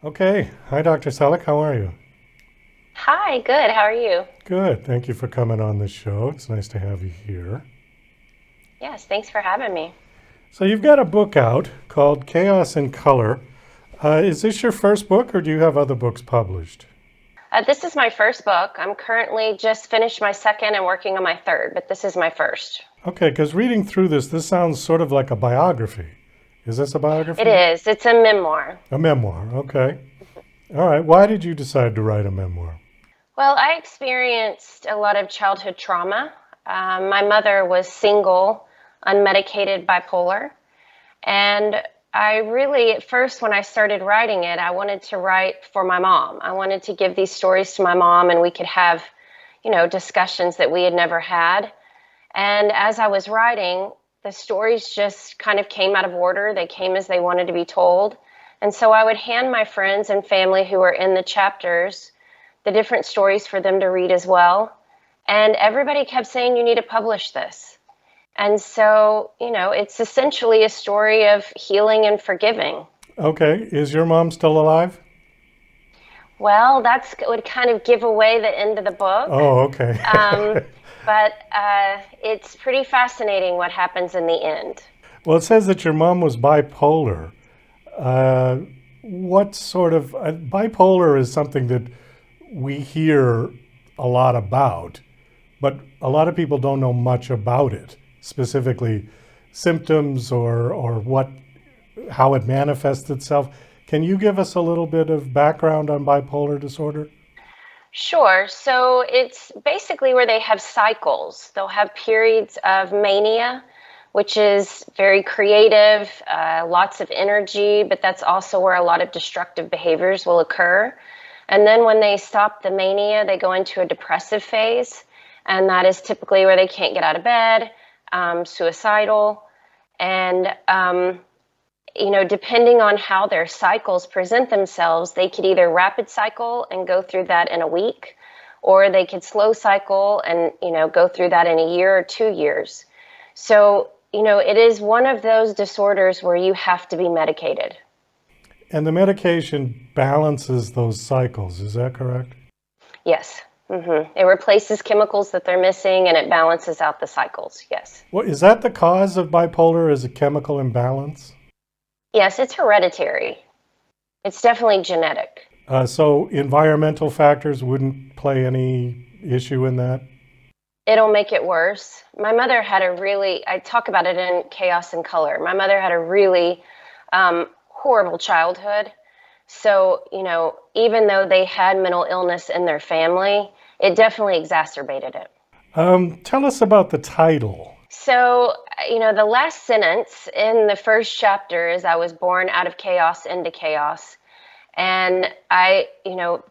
Okay. Hi, Dr. Salek. How are you? Hi, good. How are you? Good. Thank you for coming on the show. It's nice to have you here. Yes, thanks for having me. So, you've got a book out called Chaos in Color. Is this your first book, or do you have other books published? This is my first book. I'm currently just finished my second and working on my third, but this is my first. Okay, because reading through this sounds sort of like a biography. Is this a It biography? is. It's a memoir. A memoir. Okay. All right. Why did you decide to write a memoir? Well, I experienced a lot of childhood trauma. My mother was single, unmedicated bipolar, and I really, at first, when I started writing it, I wanted to write for my mom. I wanted to give these stories to my mom, and we could have, discussions that we had never had. And as I was writing, the stories just kind of came out of order. They came as they wanted to be told. And so I would hand my friends and family who were in the chapters the different stories for them to read as well. And everybody kept saying, you need to publish this. And so, it's essentially a story of healing and forgiving. Okay. Is your mom still alive? Well, that's would kind of give away the end of the book. Oh, okay. Um, but it's pretty fascinating what happens in the end. Well, it says that your mom was bipolar. Uh, what sort of bipolar is something that we hear a lot about, but a lot of people don't know much about it, specifically symptoms or what how it manifests itself. Can you give us a little bit of background on bipolar disorder? Sure. So it's basically where they have cycles. They'll have periods of mania, which is very creative, lots of energy, but that's also where a lot of destructive behaviors will occur. And then when they stop the mania, they go into a depressive phase. And that is typically where they can't get out of bed, suicidal. And depending on how their cycles present themselves, they could either rapid cycle and go through that in a week, or they could slow cycle and, go through that in a year or 2 years. So, it is one of those disorders where you have to be medicated. And the medication balances those cycles, is that correct? Yes. It replaces chemicals that they're missing and it balances out the cycles. Yes. Well, is that the cause of bipolar, is a chemical imbalance? Yes, it's hereditary. It's definitely genetic. So environmental factors wouldn't play any issue in that? It'll make it worse. My mother had I talk about it in Chaos and Color. My mother had a really horrible childhood. So, even though they had mental illness in their family, it definitely exacerbated it. Tell us about the title. So, the last sentence in the first chapter is I was born out of chaos into chaos. And I,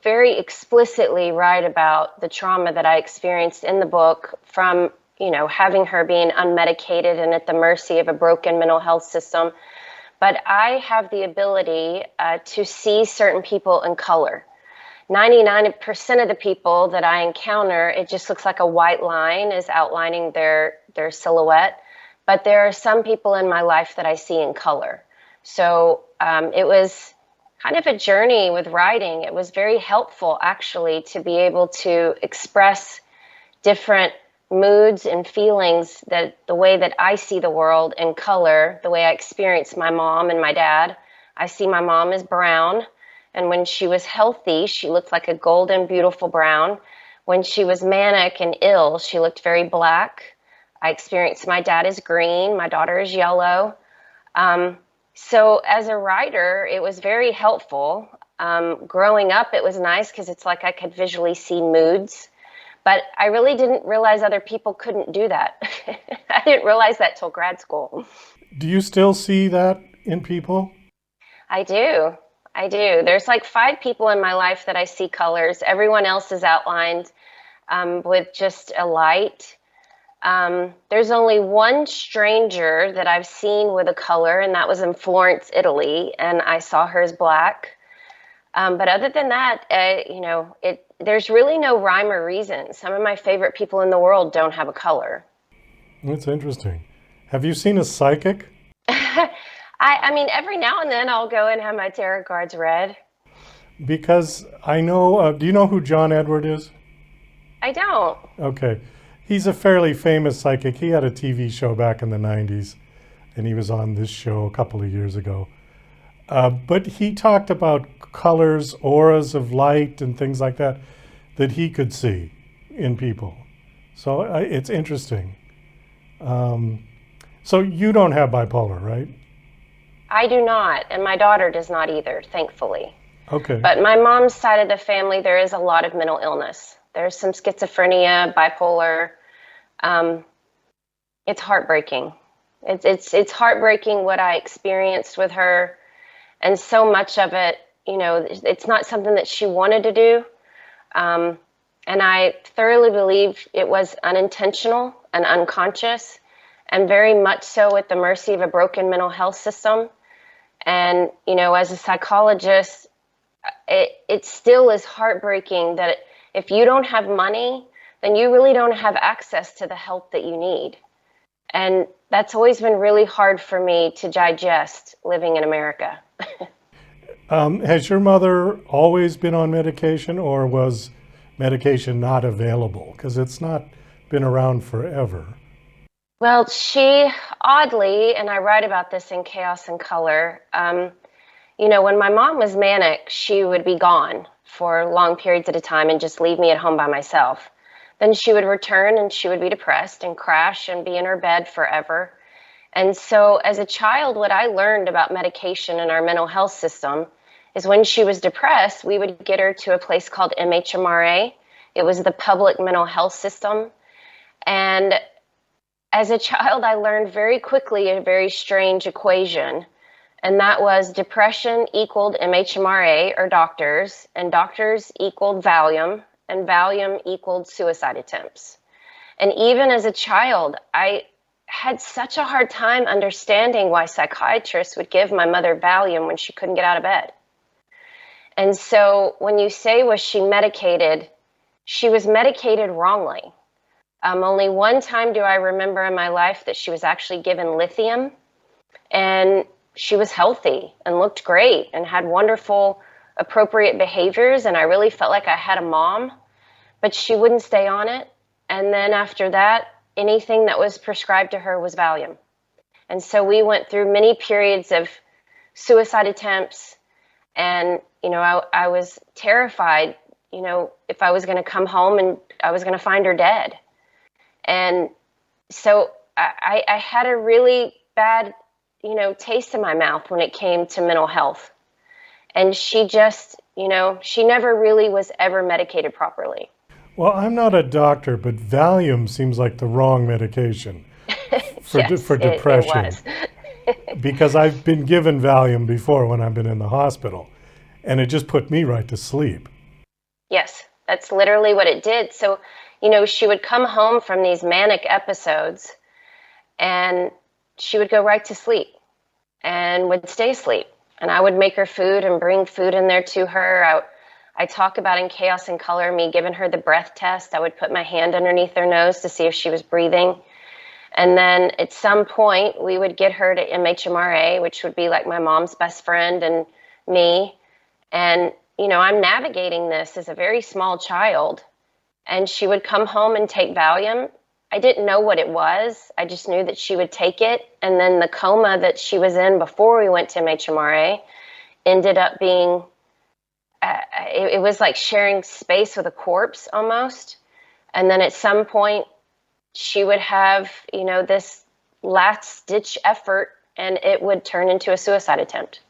very explicitly write about the trauma that I experienced in the book from, having her being unmedicated and at the mercy of a broken mental health system. But I have the ability to see certain people in color. 99% of the people that I encounter, it just looks like a white line is outlining their silhouette. But there are some people in my life that I see in color. So it was kind of a journey with writing. It was very helpful, actually, to be able to express different moods and feelings, that the way that I see the world in color, the way I experience my mom and my dad. I see my mom as brown, and when she was healthy, she looked like a golden, beautiful brown. When she was manic and ill, she looked very black. I experienced my dad as green, my daughter is yellow. So as a writer, it was very helpful. Growing up, it was nice because it's like I could visually see moods. But I really didn't realize other people couldn't do that. I didn't realize that till grad school. Do you still see that in people? I do. I do. There's like five people in my life that I see colors. Everyone else is outlined with just a light. There's only one stranger that I've seen with a color, and that was in Florence, Italy, and I saw her as black. But other than that, there's really no rhyme or reason. Some of my favorite people in the world don't have a color. That's interesting. Have you seen a psychic? I mean, every now and then I'll go and have my tarot cards read. Because I know, do you know who John Edward is? I don't. Okay. He's a fairly famous psychic. He had a TV show back in the 90s, and he was on this show a couple of years ago. But he talked about colors, auras of light, and things like that that he could see in people. So it's interesting. So you don't have bipolar, right? I do not, and my daughter does not either, thankfully. Okay. But my mom's side of the family, there is a lot of mental illness. There's some schizophrenia, bipolar. Um, it's heartbreaking. It's heartbreaking what I experienced with her, and so much of it, it's not something that she wanted to do. And I thoroughly believe it was unintentional and unconscious, and very much so at the mercy of a broken mental health system. And, as a psychologist, it still is heartbreaking that if you don't have money, then you really don't have access to the help that you need. And that's always been really hard for me to digest living in America. Has your mother always been on medication, or was medication not available? Because it's not been around forever. Well, she oddly, and I write about this in Chaos and Color, when my mom was manic, she would be gone for long periods at a time and just leave me at home by myself. Then she would return and she would be depressed and crash and be in her bed forever. And so as a child, what I learned about medication in our mental health system is when she was depressed, we would get her to a place called MHMRA. It was the public mental health system. And as a child, I learned very quickly a very strange equation. And that was depression equaled MHMRA, or doctors, and doctors equaled Valium, and Valium equaled suicide attempts. And even as a child, I had such a hard time understanding why psychiatrists would give my mother Valium when she couldn't get out of bed. And so when you say, was she medicated, she was medicated wrongly. Only one time do I remember in my life that she was actually given lithium, and she was healthy and looked great and had wonderful, appropriate behaviors, and I really felt like I had a mom, but she wouldn't stay on it. And then after that, anything that was prescribed to her was Valium. And so we went through many periods of suicide attempts, and I was terrified, if I was going to come home and I was going to find her dead. And so I had a really bad, taste in my mouth when it came to mental health. And she just, she never really was ever medicated properly. Well, I'm not a doctor, but Valium seems like the wrong medication for, Yes, for depression. It was. Because I've been given Valium before when I've been in the hospital, and it just put me right to sleep. Yes, that's literally what it did. So, she would come home from these manic episodes and she would go right to sleep and would stay asleep. And I would make her food and bring food in there to her. I talk about in Chaos and Color me giving her the breath test. I would put my hand underneath her nose to see if she was breathing. And then at some point we would get her to MHMRA, which would be like my mom's best friend and me. And, I'm navigating this as a very small child. And she would come home and take Valium. I didn't know what it was. I just knew that she would take it. And then the coma that she was in before we went to MHMRA ended up being, it was like sharing space with a corpse almost. And then at some point, she would have, this last ditch effort, and it would turn into a suicide attempt.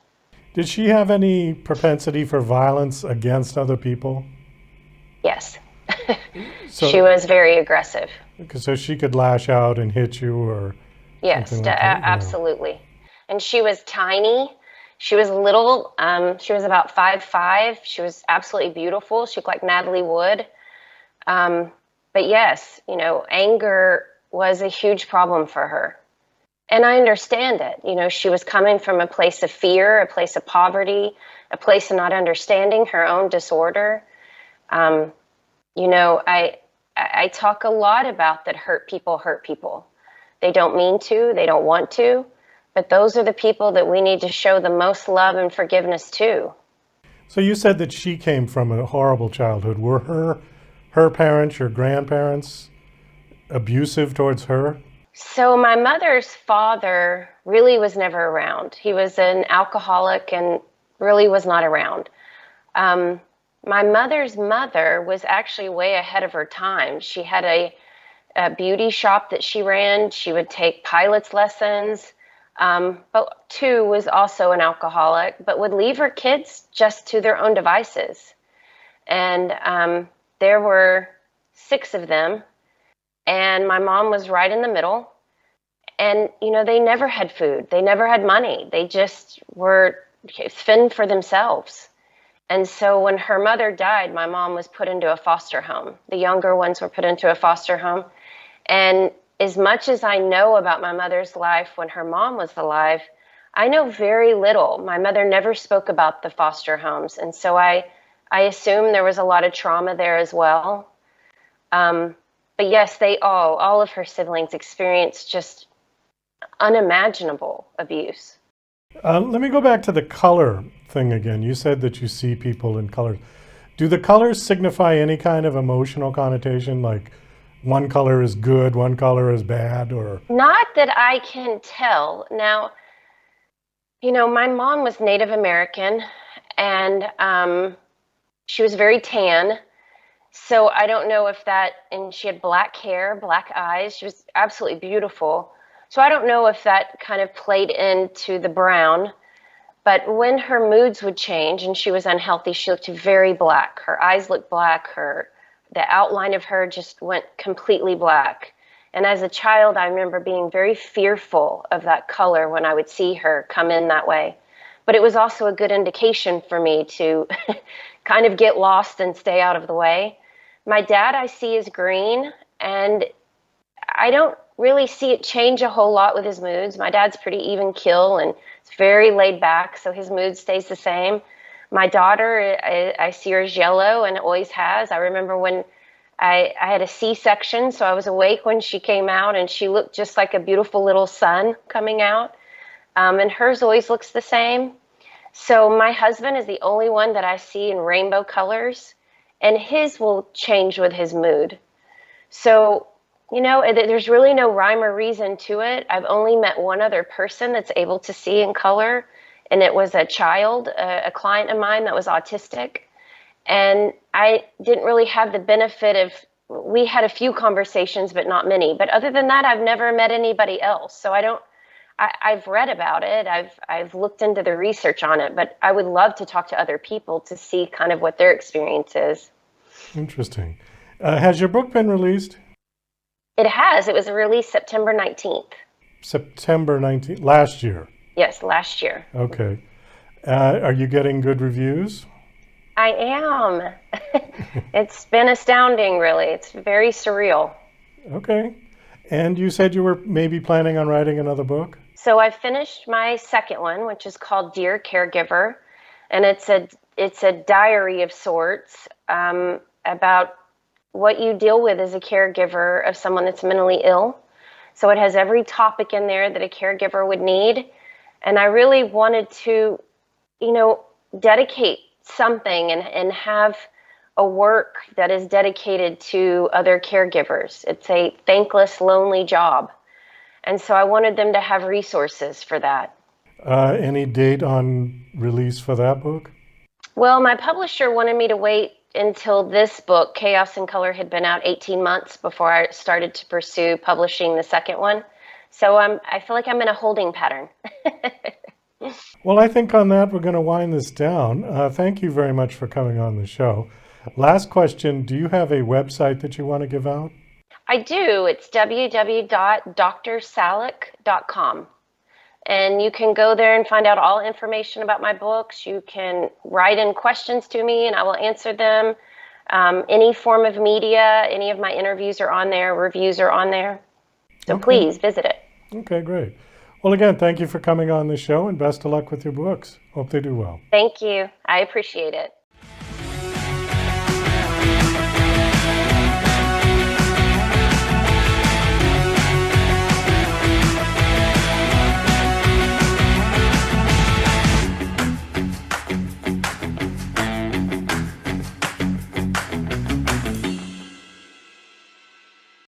Did she have any propensity for violence against other people? Yes. She was very aggressive. So she could lash out and hit you, or yes, something like that? absolutely. And she was tiny. She was little. She was about 5'5". She was absolutely beautiful. She looked like Natalie Wood. But yes, anger was a huge problem for her. And I understand it. She was coming from a place of fear, a place of poverty, a place of not understanding her own disorder. I talk a lot about that hurt people. They don't mean to, they don't want to, but those are the people that we need to show the most love and forgiveness to. So you said that she came from a horrible childhood. Were her parents, your grandparents, abusive towards her? So my mother's father really was never around. He was an alcoholic and really was not around. Um, my mother's mother was actually way ahead of her time. She had a beauty shop that she ran. She would take pilot's lessons. But too was also an alcoholic, but would leave her kids just to their own devices. And there were 6 of them, and my mom was right in the middle. And they never had food. They never had money. They just were fend for themselves. And so when her mother died, my mom was put into a foster home. The younger ones were put into a foster home. And as much as I know about my mother's life when her mom was alive, I know very little. My mother never spoke about the foster homes. And so I assume there was a lot of trauma there as well. But yes, all of her siblings experienced just unimaginable abuse. Let me go back to the color thing again. You said that you see people in colors. Do the colors signify any kind of emotional connotation, like one color is good, one color is bad, or? Not that I can tell. Now, my mom was Native American, and she was very tan. So I don't know if and she had black hair, black eyes. She was absolutely beautiful. So I don't know if that kind of played into the brown. But when her moods would change and she was unhealthy, she looked very black. Her eyes looked black. The outline of her just went completely black. And as a child, I remember being very fearful of that color when I would see her come in that way. But it was also a good indication for me to kind of get lost and stay out of the way. My dad I see as green, and I don't really see it change a whole lot with his moods. My dad's pretty even keel and it's very laid back, so his mood stays the same. My daughter, I see her as yellow and always has. I remember when I had a C-section, so I was awake when she came out, and she looked just like a beautiful little sun coming out. And hers always looks the same. So my husband is the only one that I see in rainbow colors, and his will change with his mood. So, there's really no rhyme or reason to it. I've only met one other person that's able to see in color, and it was a child, a client of mine that was autistic. And I didn't really have the benefit of, we had a few conversations, but not many. But other than that, I've never met anybody else. So I've read about it. I've looked into the research on it, but I would love to talk to other people to see kind of what their experience is. Interesting. Has your book been released? It has. It was released September 19th. September 19th, last year? Yes, last year. Okay. Are you getting good reviews? I am. It's been astounding, really. It's very surreal. Okay. And you said you were maybe planning on writing another book? So I finished my second one, which is called Dear Caregiver, and it's a diary of sorts about what you deal with as a caregiver of someone that's mentally ill. So it has every topic in there that a caregiver would need. And I really wanted to, dedicate something and have a work that is dedicated to other caregivers. It's a thankless, lonely job. And so I wanted them to have resources for that. Any date on release for that book? Well, my publisher wanted me to wait until this book, Chaos in Color, had been out 18 months before I started to pursue publishing the second one. So I feel like I'm in a holding pattern. Well, I think on that, we're going to wind this down. Thank you very much for coming on the show. Last question, do you have a website that you want to give out? I do. It's www.drsalek.com. And you can go there and find out all information about my books. You can write in questions to me and I will answer them. Any form of media, any of my interviews are on there, reviews are on there. So Please visit it. Okay, great. Well, again, thank you for coming on the show and best of luck with your books. Hope they do well. Thank you. I appreciate it.